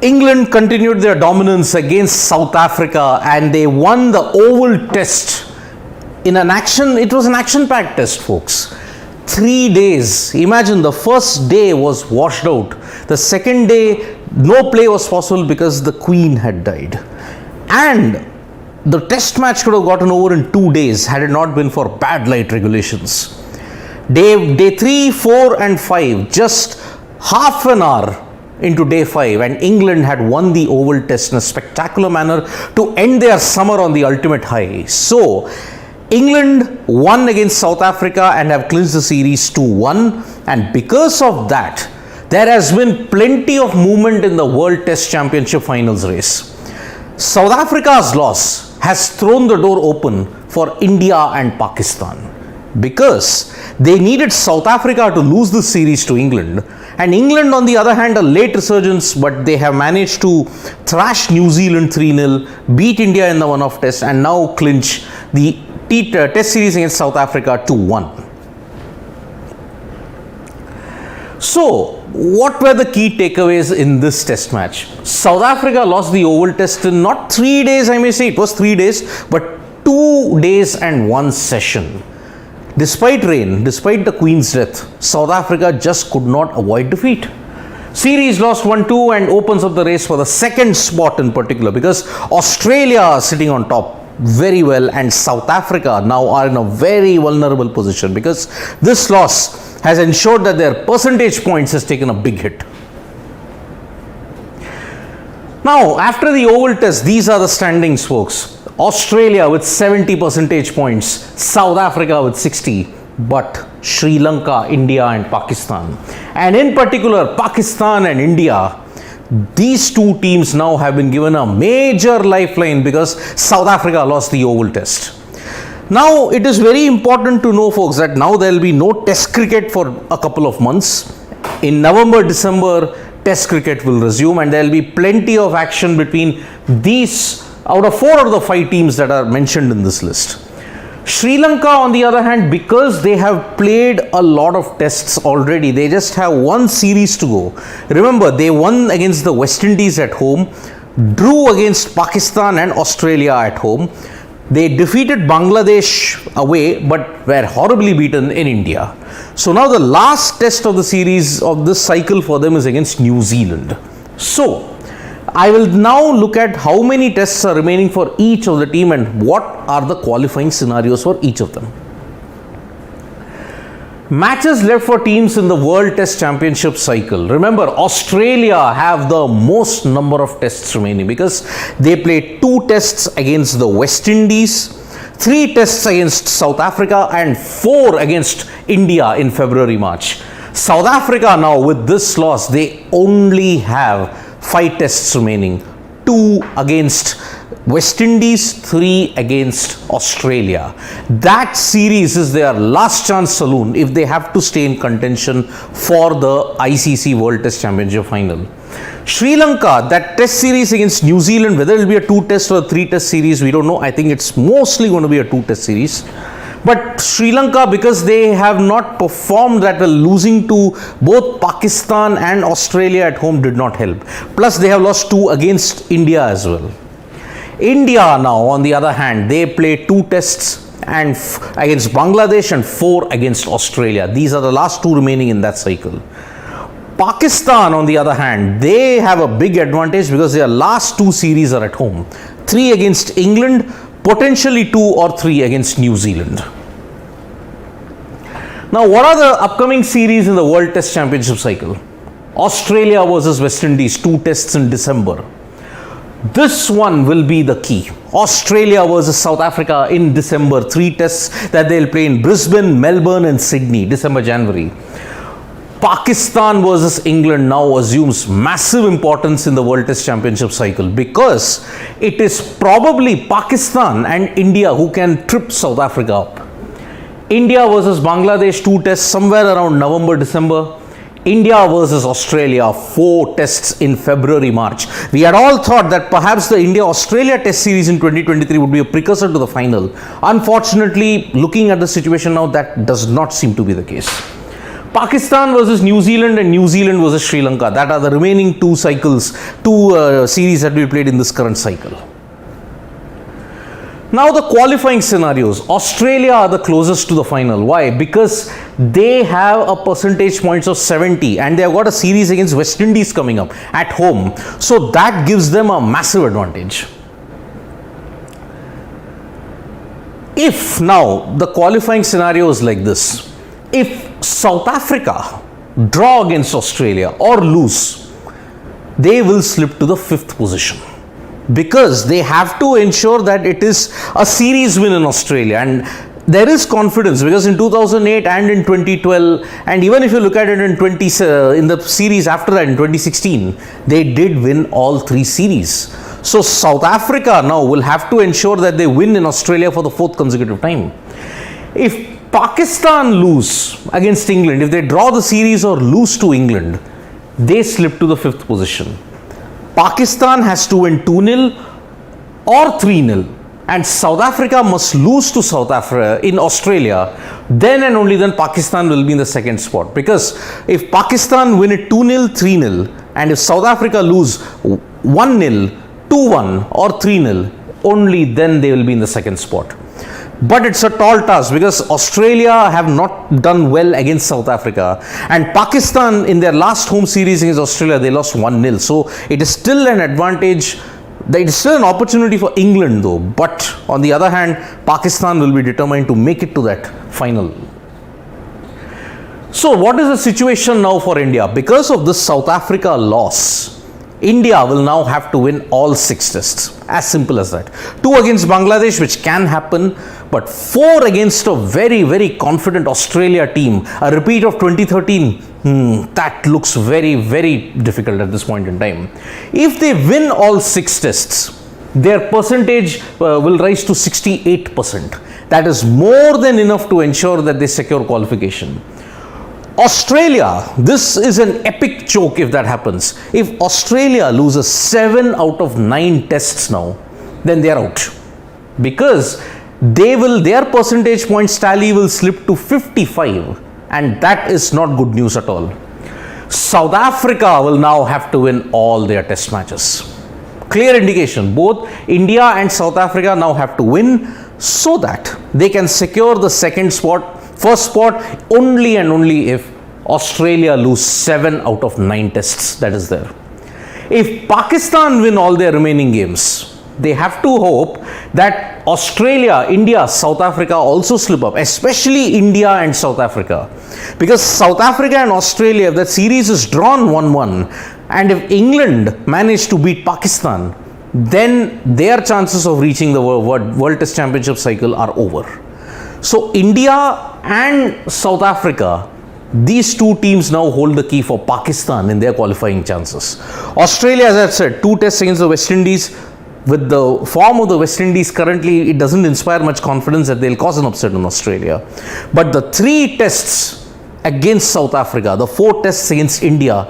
England continued their dominance against South Africa and they won the Oval Test in an action. It was an action-packed test, folks. 3 days. Imagine, the first day was washed out. The second day, no play was possible because the Queen had died. And the test match could have gotten over in 2 days had it not been for bad light regulations. Day 3, 4 and 5, just half an hour into day 5, and England had won the Oval Test in a spectacular manner to end their summer on the ultimate high. So, England won against South Africa and have clinched the series 2-1, and because of that, there has been plenty of movement in the World Test Championship finals race. South Africa's loss has thrown the door open for India and Pakistan because they needed South Africa to lose the series to England, and England on the other hand a late resurgence, but they have managed to thrash New Zealand 3-0, beat India in the one-off test and now clinch the test series against South Africa 2-1. So, what were the key takeaways in this test match? South Africa lost the Oval Test in not 3 days, I may say, it was 3 days, but 2 days and 1 session. Despite rain, despite the Queen's death, South Africa just could not avoid defeat. Series lost 1-2 and opens up the race for the second spot in particular because Australia are sitting on top very well and South Africa now are in a very vulnerable position because this loss has ensured that their percentage points has taken a big hit. Now, after the Oval Test, these are the standings, folks. Australia with 70 percentage points, South Africa with 60, but Sri Lanka, India and Pakistan. And in particular, Pakistan and India, these two teams now have been given a major lifeline because South Africa lost the Oval Test. Now, it is very important to know, folks, that now there will be no test cricket for a couple of months. In November, December, test cricket will resume and there will be plenty of action between these out of 4 out of the 5 teams that are mentioned in this list. Sri Lanka, on the other hand, because they have played a lot of tests already, they just have one series to go. Remember, they won against the West Indies at home, drew against Pakistan and Australia at home. They defeated Bangladesh away, but were horribly beaten in India. So now the last test of the series of this cycle for them is against New Zealand. So, I will now look at how many tests are remaining for each of the team and what are the qualifying scenarios for each of them. Matches left for teams in the World Test Championship cycle. Remember, Australia have the most number of tests remaining because they played 2 tests against the West Indies, 3 tests against South Africa and 4 against India in February, March. South Africa now, with this loss, they only have 5 tests remaining, 2 against West Indies, 3 against Australia. That series is their last chance saloon if they have to stay in contention for the ICC World Test Championship final. Sri Lanka, that test series against New Zealand, whether it will be a 2-test or a 3-test series, we don't know. I think it's mostly going to be a 2-test series. But Sri Lanka, because they have not performed that well, losing to both Pakistan and Australia at home did not help. Plus, they have lost 2 against India as well. India now, on the other hand, they play 2 tests and against Bangladesh and 4 against Australia. These are the last 2 remaining in that cycle. Pakistan, on the other hand, they have a big advantage because their last 2 series are at home. 3 against England, potentially 2 or 3 against New Zealand. Now, what are the upcoming series in the World Test Championship cycle? Australia versus West Indies, 2 tests in December. This one will be the key. Australia versus South Africa in December, 3 tests that they'll play in Brisbane, Melbourne and Sydney, December, January. Pakistan versus England now assumes massive importance in the World Test Championship cycle because it is probably Pakistan and India who can trip South Africa up. India versus Bangladesh, 2 tests somewhere around November, December. India versus Australia, 4 tests in February, March. We had all thought that perhaps the India-Australia test series in 2023 would be a precursor to the final. Unfortunately, looking at the situation now, that does not seem to be the case. Pakistan versus New Zealand and New Zealand versus Sri Lanka. That are the remaining two series that we played in this current cycle. Now the qualifying scenarios. Australia are the closest to the final. Why? Because they have a percentage points of 70 and they have got a series against West Indies coming up at home. So that gives them a massive advantage. If now the qualifying scenario is like this, if South Africa draw against Australia or lose, they will slip to the 5th position, because they have to ensure that it is a series win in Australia. And there is confidence, because in 2008 and in 2012, and even if you look at it in the series after that in 2016, they did win all 3 series. So South Africa now will have to ensure that they win in Australia for the 4th consecutive time. If Pakistan lose against England, if they draw the series or lose to England, they slip to the 5th position. Pakistan has to win 2-0 or 3-0, and South Africa must lose to South Africa in Australia. Then and only then Pakistan will be in the 2nd spot. Because if Pakistan win it 2-0, 3-0, and if South Africa lose 1-0, 2-1 or 3-0, only then they will be in the 2nd spot. But it's a tall task, because Australia have not done well against South Africa, and Pakistan in their last home series against Australia, they lost 1-0. So it is still an advantage. It is still an opportunity for England though. But on the other hand, Pakistan will be determined to make it to that final. So what is the situation now for India? Because of this South Africa loss, India will now have to win all 6 tests. As simple as that. 2 against Bangladesh, which can happen, but 4 against a very, very confident Australia team. A repeat of 2013, that looks very, very difficult at this point in time. If they win all 6 tests, their percentage will rise to 68%. That is more than enough to ensure that they secure qualification. Australia, this is an epic choke if that happens. If Australia loses 7 out of 9 tests now, then they are out. Because their percentage points tally will slip to 55, and that is not good news at all. South Africa will now have to win all their test matches. Clear indication, both India and South Africa now have to win so that they can secure the 2nd spot. First spot only and only if Australia lose 7 out of 9 tests that is there. If Pakistan win all their remaining games, they have to hope that Australia, India, South Africa also slip up, especially India and South Africa. Because South Africa and Australia, if that series is drawn 1-1, and if England manage to beat Pakistan, then their chances of reaching the World Test Championship cycle are over. So India and South Africa, these 2 teams now hold the key for Pakistan in their qualifying chances. Australia, as I've said, 2 tests against the West Indies. With the form of the West Indies currently, it doesn't inspire much confidence that they'll cause an upset in Australia. But the 3 tests against South Africa, the 4 tests against India,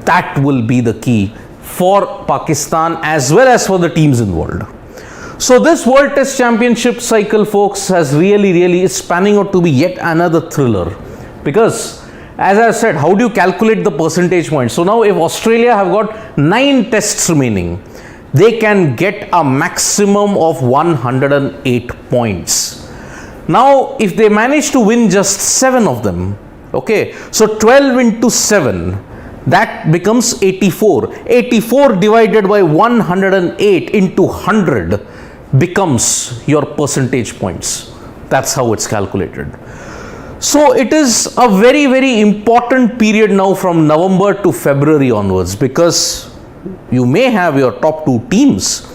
that will be the key for Pakistan as well as for the teams involved. So this World Test Championship cycle, folks, has really is panning out to be yet another thriller. Because, as I said, how do you calculate the percentage points? So now if Australia have got 9 tests remaining, they can get a maximum of 108 points. Now, if they manage to win just 7 of them, okay, so 12 into 7, that becomes 84. 84 divided by 108 into 100 becomes your percentage points. That's how it's calculated. So it is a very important period now from November to February onwards, because you may have your top 2 teams,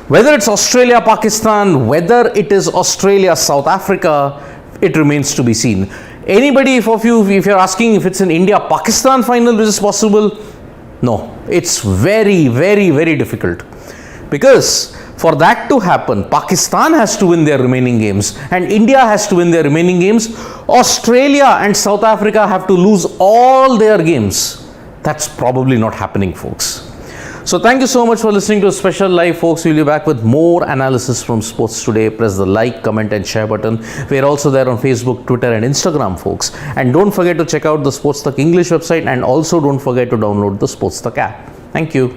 whether it's Australia, Pakistan, whether it is Australia, South Africa, it remains to be seen. Anybody of you, if you're asking if it's an India-Pakistan final which is possible, no, it's very difficult, because for that to happen, Pakistan has to win their remaining games and India has to win their remaining games. Australia and South Africa have to lose all their games. That's probably not happening, folks. So thank you so much for listening to a special live, folks. We'll be back with more analysis from Sports Today. Press the like, comment and share button. We're also there on Facebook, Twitter and Instagram, folks. And don't forget to check out the SportsTak English website, and also don't forget to download the SportsTak app. Thank you.